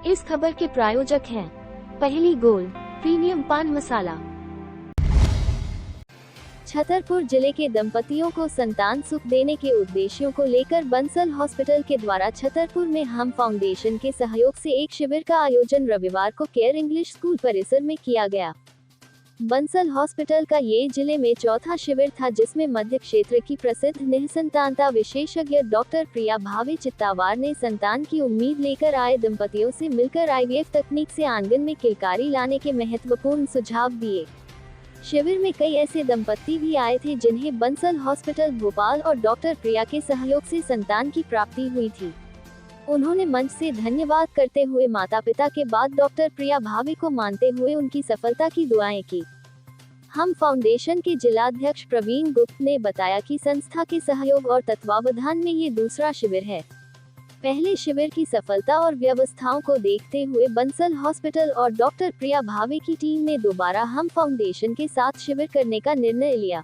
इस खबर के प्रायोजक हैं पहली गोल्ड प्रीमियम पान मसाला। छतरपुर जिले के दंपतियों को संतान सुख देने के उद्देश्यों को लेकर बंसल हॉस्पिटल के द्वारा छतरपुर में हम फाउंडेशन के सहयोग से एक शिविर का आयोजन रविवार को केयर इंग्लिश स्कूल परिसर में किया गया। बंसल हॉस्पिटल का ये जिले में चौथा शिविर था, जिसमें मध्य क्षेत्र की प्रसिद्ध निःसंतानता विशेषज्ञ डॉक्टर प्रिया भावे चित्तावार ने संतान की उम्मीद लेकर आए दंपतियों से मिलकर आईवीएफ तकनीक से आंगन में किलकारी लाने के महत्वपूर्ण सुझाव दिए। शिविर में कई ऐसे दंपति भी आए थे जिन्हें बंसल हॉस्पिटल भोपाल और डॉक्टर प्रिया के सहयोग से संतान की प्राप्ति हुई थी। उन्होंने मंच से धन्यवाद करते हुए माता पिता के बाद डॉक्टर प्रिया भावे को मानते हुए उनकी सफलता की दुआएं की। हम फाउंडेशन के जिलाध्यक्ष प्रवीण गुप्त ने बताया कि संस्था के सहयोग और तत्वावधान में ये दूसरा शिविर है। पहले शिविर की सफलता और व्यवस्थाओं को देखते हुए बंसल हॉस्पिटल और डॉक्टर प्रिया भावे की टीम ने दोबारा हम फाउंडेशन के साथ शिविर करने का निर्णय लिया।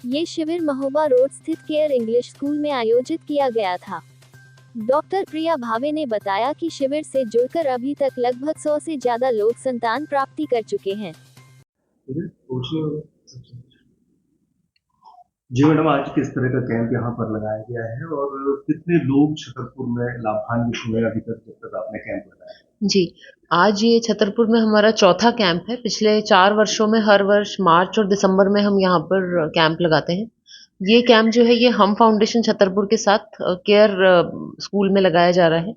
ये शिविर महोबा रोड स्थित केयर इंग्लिश स्कूल में आयोजित किया गया था। डॉक्टर प्रिया भावे ने बताया कि शिविर से जुड़कर अभी तक लगभग 100 से ज्यादा लोग संतान प्राप्ति कर चुके हैं। जी मैडम, आज किस तरह का कैंप यहाँ पर लगाया गया है और कितने लोग छतरपुर में लाभान्वित हुए अभी तक जब तक आपने कैंप लगाया? जी, आज ये छतरपुर में हमारा चौथा कैंप है। पिछले 4 वर्षों में हर वर्ष मार्च और दिसंबर में हम यहाँ पर कैंप लगाते हैं। ये कैंप जो है ये हम फाउंडेशन छतरपुर के साथ केयर स्कूल में लगाया जा रहा है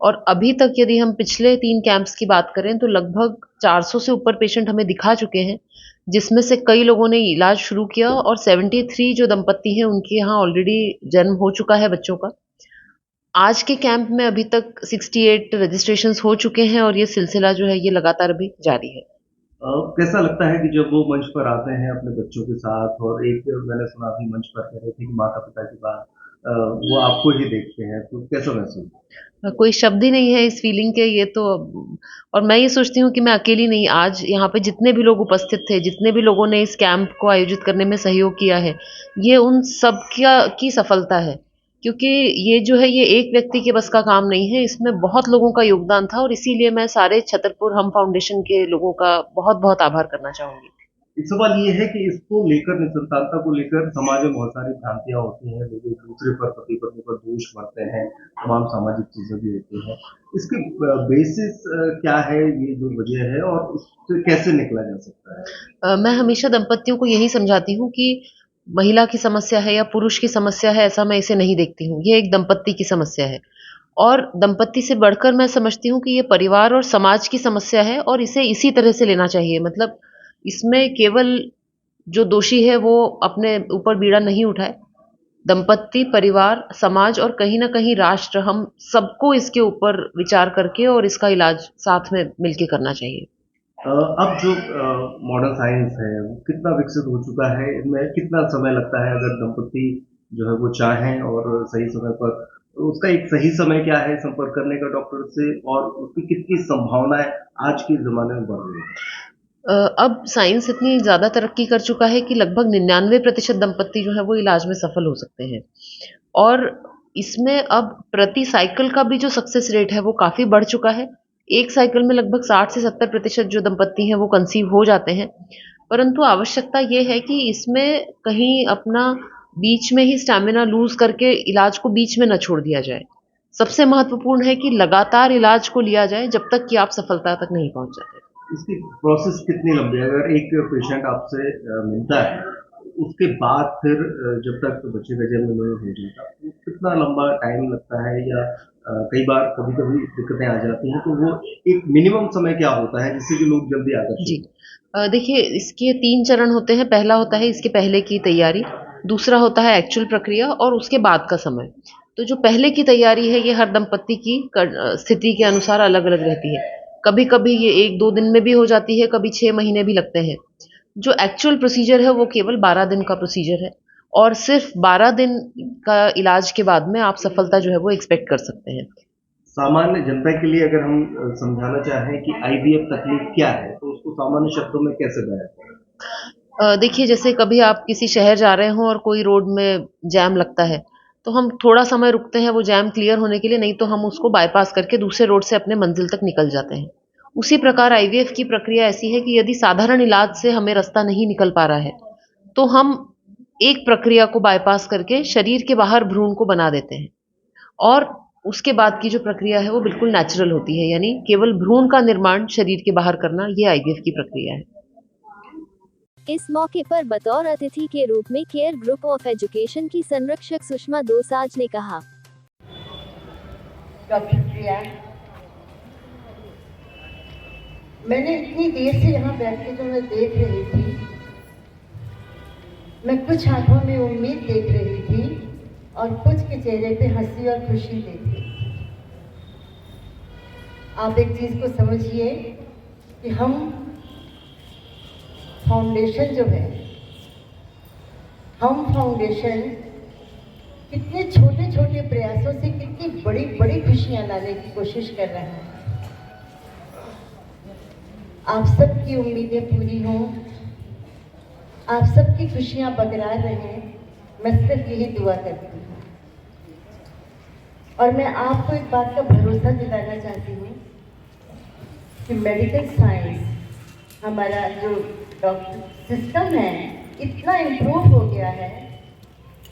और अभी तक यदि हम पिछले 3 कैंप्स की बात करें तो लगभग 400 से ऊपर पेशेंट हमें दिखा चुके हैं, जिसमें से कई लोगों ने इलाज शुरू किया और 73 जो दंपति हैं उनके यहाँ ऑलरेडी जन्म हो चुका है बच्चों का। आज के कैंप में अभी तक 68 रजिस्ट्रेशंस हो चुके हैं और ये सिलसिला जो है ये लगातार अभी जारी है। कैसा लगता है कि जब वो मंच पर आते हैं अपने बच्चों के साथ और एक मैंने सुना भी मंच पर कह रहे थे कि माता पिता के बाद वो आपको ही देखते हैं, तो कैसा महसूस? कोई शब्द ही नहीं है इस फीलिंग के, ये तो। और मैं ये सोचती हूँ कि मैं अकेली नहीं, आज यहाँ पे जितने भी लोग उपस्थित थे, जितने भी लोगों ने इस कैंप को आयोजित करने में सहयोग किया है, ये उन सब की सफलता है, क्योंकि ये जो है ये एक व्यक्ति के बस का काम नहीं है, इसमें बहुत लोगों का योगदान था और इसीलिए मैं सारे छतरपुर हम फाउंडेशन के लोगों का बहुत बहुत आभार करना चाहूंगी। एक सवाल ये है कि इसको लेकर, निसंतानता को लेकर समाज में बहुत सारी भ्रांतियां होती हैं, लोग एक दूसरे पर, पति पत्नी पर दोष मढ़ते हैं, तमाम सामाजिक चीजें भी होती हैं। इसकी बेसिस क्या है, ये जो वजह है और उससे कैसे निकला जा सकता है? मैं हमेशा दंपतियों को यही समझाती हूँ कि महिला की समस्या है या पुरुष की समस्या है, ऐसा मैं इसे नहीं देखती हूँ। ये एक दंपत्ति की समस्या है और दंपत्ति से बढ़कर मैं समझती हूँ कि ये परिवार और समाज की समस्या है और इसे इसी तरह से लेना चाहिए। मतलब इसमें केवल जो दोषी है वो अपने ऊपर बीड़ा नहीं उठाए। दंपत्ति, परिवार, समाज और कहीं ना कहीं राष्ट्र, हम सबको इसके ऊपर विचार करके और इसका इलाज साथ में मिलकर करना चाहिए। अब जो मॉडर्न साइंस है वो कितना विकसित हो चुका है, इनमें कितना समय लगता है अगर दंपति जो है वो चाहें और सही समय पर, तो उसका एक सही समय क्या है संपर्क करने का डॉक्टर से, और उसकी कितनी संभावनाएं आज के ज़माने में बढ़ रही है? अब साइंस इतनी ज़्यादा तरक्की कर चुका है कि लगभग 99% दंपत्ति जो है वो इलाज में सफल हो सकते हैं और इसमें अब प्रति साइकिल का भी जो सक्सेस रेट है वो काफ़ी बढ़ चुका है। एक साइकिल में लगभग 60 से 70% जो दंपत्ति हैं वो कंसीव हो जाते हैं, परंतु आवश्यकता ये है कि इसमें कहीं अपना बीच में ही स्टैमिना लूज करके इलाज को बीच में न छोड़ दिया जाए। सबसे महत्वपूर्ण है कि लगातार इलाज को लिया जाए जब तक कि आप सफलता तक नहीं पहुंच जाते। इसकी प्रोसेस कितनी लंबी है? अगर एक पेशेंट आपसे मिलता है उसके बाद फिर जब तक बच्चे का जन्म नहीं हो जाता, तो कितना लंबा टाइम लगता है, या कई बार कभी कभी दिक्कतें आ जाती हैं, तो वो एक मिनिमम समय क्या होता है जिससे कि लोग जल्दी आकर? जी, देखिए इसके 3 चरण होते हैं। पहला होता है इसके पहले की तैयारी, दूसरा होता है एक्चुअल प्रक्रिया और उसके बाद का समय। तो जो पहले की तैयारी है ये हर दंपत्ति की स्थिति के अनुसार अलग अलग रहती है। कभी कभी ये 1-2 दिन में भी हो जाती है, कभी 6 महीने भी लगते हैं। जो एक्चुअल प्रोसीजर है वो केवल 12 दिन का प्रोसीजर है और सिर्फ 12 दिन का इलाज के बाद में आप सफलता जो है वो एक्सपेक्ट कर सकते हैं। सामान्य जनता के लिए अगर हम समझाना चाहें कि आईवीएफ तकनीक क्या है, तो उसको सामान्य शब्दों में कैसे बयां करें? देखिए जैसे कभी आप किसी शहर जा रहे हो और कोई रोड में जैम लगता है, तो हम थोड़ा समय रुकते हैं वो जैम क्लियर होने के लिए, नहीं तो हम उसको बाईपास करके दूसरे रोड से अपने मंजिल तक निकल जाते हैं। उसी प्रकार आईवीएफ की प्रक्रिया ऐसी है कि यदि साधारण इलाज से हमें रास्ता नहीं निकल पा रहा है तो हम एक प्रक्रिया को बाईपास करके शरीर के बाहर भ्रूण को बना देते हैं, और उसके बाद की जो प्रक्रिया है वो बिल्कुल नेचुरल होती है, यानी केवल भ्रूण का निर्माण शरीर के बाहर करना, ये आईवीएफ की प्रक्रिया है। इस मौके पर बतौर अतिथि के रूप में केयर ग्रुप ऑफ एजुकेशन की संरक्षक सुषमा दोसांझ ने कहा, डॉक्टर प्रिया, मैंने इतनी देर से यहाँ बैठ के जो मैं देख रही थी, मैं कुछ आंखों में उम्मीद देख रही थी और कुछ के चेहरे पे हंसी और खुशी देख रही थी। आप एक चीज को समझिए कि हम फाउंडेशन जो है, हम फाउंडेशन कितने छोटे छोटे प्रयासों से कितनी बड़ी बड़ी खुशियां लाने की कोशिश कर रहे हैं। आप सबकी उम्मीदें पूरी हों, आप सबकी खुशियां बरकरार रहें, मैं सिर्फ यही दुआ करती हूँ। और मैं आपको एक बात का भरोसा दिलाना चाहती हूँ कि मेडिकल साइंस, हमारा जो डॉक्टर सिस्टम है, इतना इम्प्रूव हो गया है।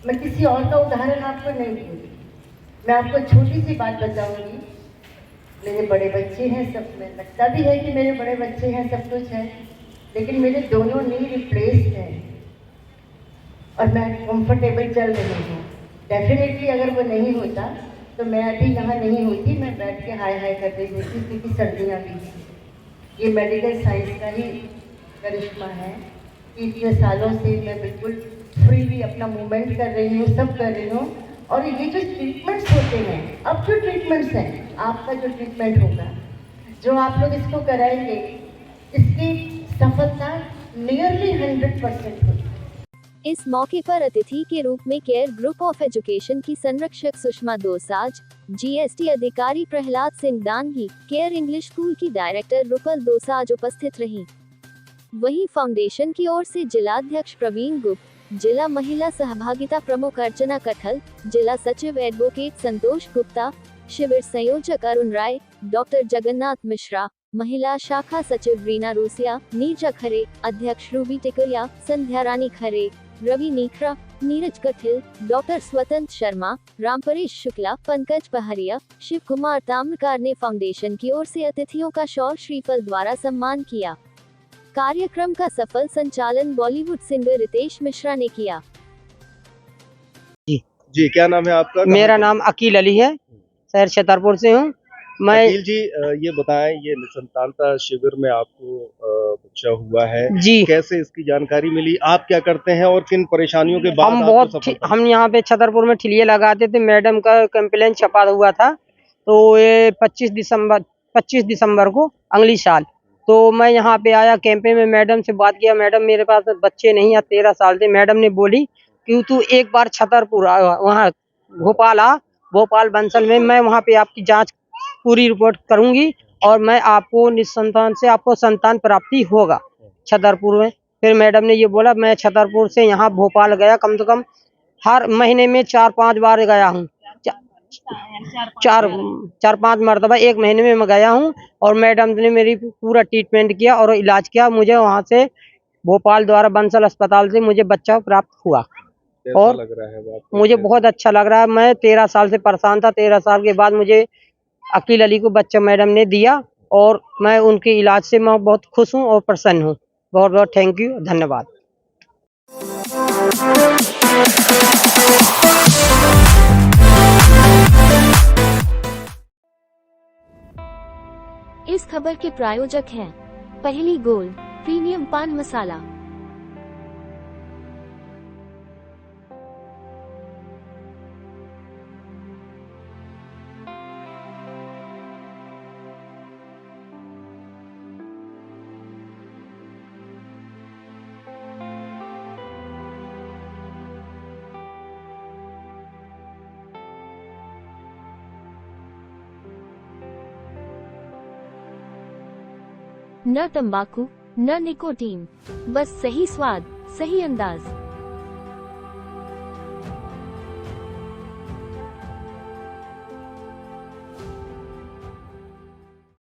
मैं किसी और का उदाहरण आपको नहीं दूँगी, मैं आपको छोटी सी बात बताऊंगी। मेरे बड़े बच्चे हैं, सब में लगता भी है कि मेरे बड़े बच्चे हैं, सब कुछ है, लेकिन मेरे दोनों नी रिप्लेस्ड हैं और मैं कंफर्टेबल चल रही हूँ। डेफिनेटली अगर वो नहीं होता तो मैं अभी यहाँ नहीं होती, मैं बैठ के हाय हाय कर रही होती, क्योंकि सर्दियाँ भी हैं। ये मेडिकल साइंस का ही करिश्मा है कि इतने सालों से मैं बिल्कुल फ्रीली अपना मूवमेंट कर रही हूँ, सब कर रही हूँ। और ये जो ट्रीटमेंट्स होते हैं, अब जो ट्रीटमेंट्स हैं, आपका जो ट्रीटमेंट होगा, जो आप लोग इसको कराएंगे, इसकी सफलता नियरली 100% होगी। इस मौके पर अतिथि के रूप में केयर ग्रुप ऑफ एजुकेशन की संरक्षक सुषमा दोसांझ, जीएसटी अधिकारी Prahlad Singh Dangi, care English school की डायरेक्टर रुपल दोसांझ उपस्थित रहीं। वहीं फाउंडेशन की ओर से जिलाध्यक्ष प्रवीण गुप्त, जिला महिला सहभागिता प्रमुख अर्चना कठल, जिला सचिव एडवोकेट संतोष गुप्ता, शिविर संयोजक अरुण राय, डॉक्टर जगन्नाथ मिश्रा, महिला शाखा सचिव रीना रूसिया, नीरजा खरे, अध्यक्ष रूबी टिकरिया, संध्या रानी खरे, रवि नीखरा, नीरज कठिल, डॉक्टर स्वतंत्र शर्मा, रामपरेश शुक्ला, पंकज पहरिया, शिव कुमार ताम्रकार ने फाउंडेशन की ओर से अतिथियों का शॉल श्रीफल द्वारा सम्मान किया। कार्यक्रम का सफल संचालन बॉलीवुड सिंगर रितेश मिश्रा ने किया। जी, क्या नाम है आपका? मेरा नाम अकील अली है, शहर छतरपुर से हूँ मैं। अकील जी, ये बताएं, ये निसंतानता शिविर में आपको बच्चा हुआ है जी, कैसे इसकी जानकारी मिली? आप क्या करते हैं और किन परेशानियों के बाद हम यहाँ पे छतरपुर में ठिलिये लगाते थे। मैडम का कंप्लेंट छपा हुआ था, तो ये 25 दिसंबर को अगली साल, तो मैं यहाँ पे आया कैंपे में, मैडम से बात किया। मैडम, मेरे पास बच्चे नहीं है, 13 साल से। मैडम ने बोली कि तू एक बार छतरपुर वहाँ भोपाल बंसल में, मैं वहाँ पे आपकी जांच पूरी रिपोर्ट करूंगी और मैं आपको निसंतान से आपको संतान प्राप्ति होगा छतरपुर में। फिर मैडम ने ये बोला, मैं छतरपुर से यहाँ भोपाल गया, कम से कम हर महीने में 4-5 बार गया हूँ, 4-5 मरतबा एक महीने में मैं गया हूँ। और मैडम ने मेरी पूरा ट्रीटमेंट किया और इलाज किया। मुझे वहाँ से भोपाल द्वारा बंसल अस्पताल से मुझे बच्चा प्राप्त हुआ। और लग रहा है मुझे बहुत अच्छा लग रहा है। मैं 13 साल से परेशान था, 13 साल के बाद मुझे अकील अली को बच्चा मैडम ने दिया और मैं उनके इलाज से मैं बहुत खुश हूँ और प्रसन्न हूँ। बहुत बहुत थैंक यू, धन्यवाद। इस खबर के प्रायोजक हैं पहली गोल्ड प्रीमियम पान मसाला। न तंबाकू न निकोटीन, बस सही स्वाद, सही अंदाज।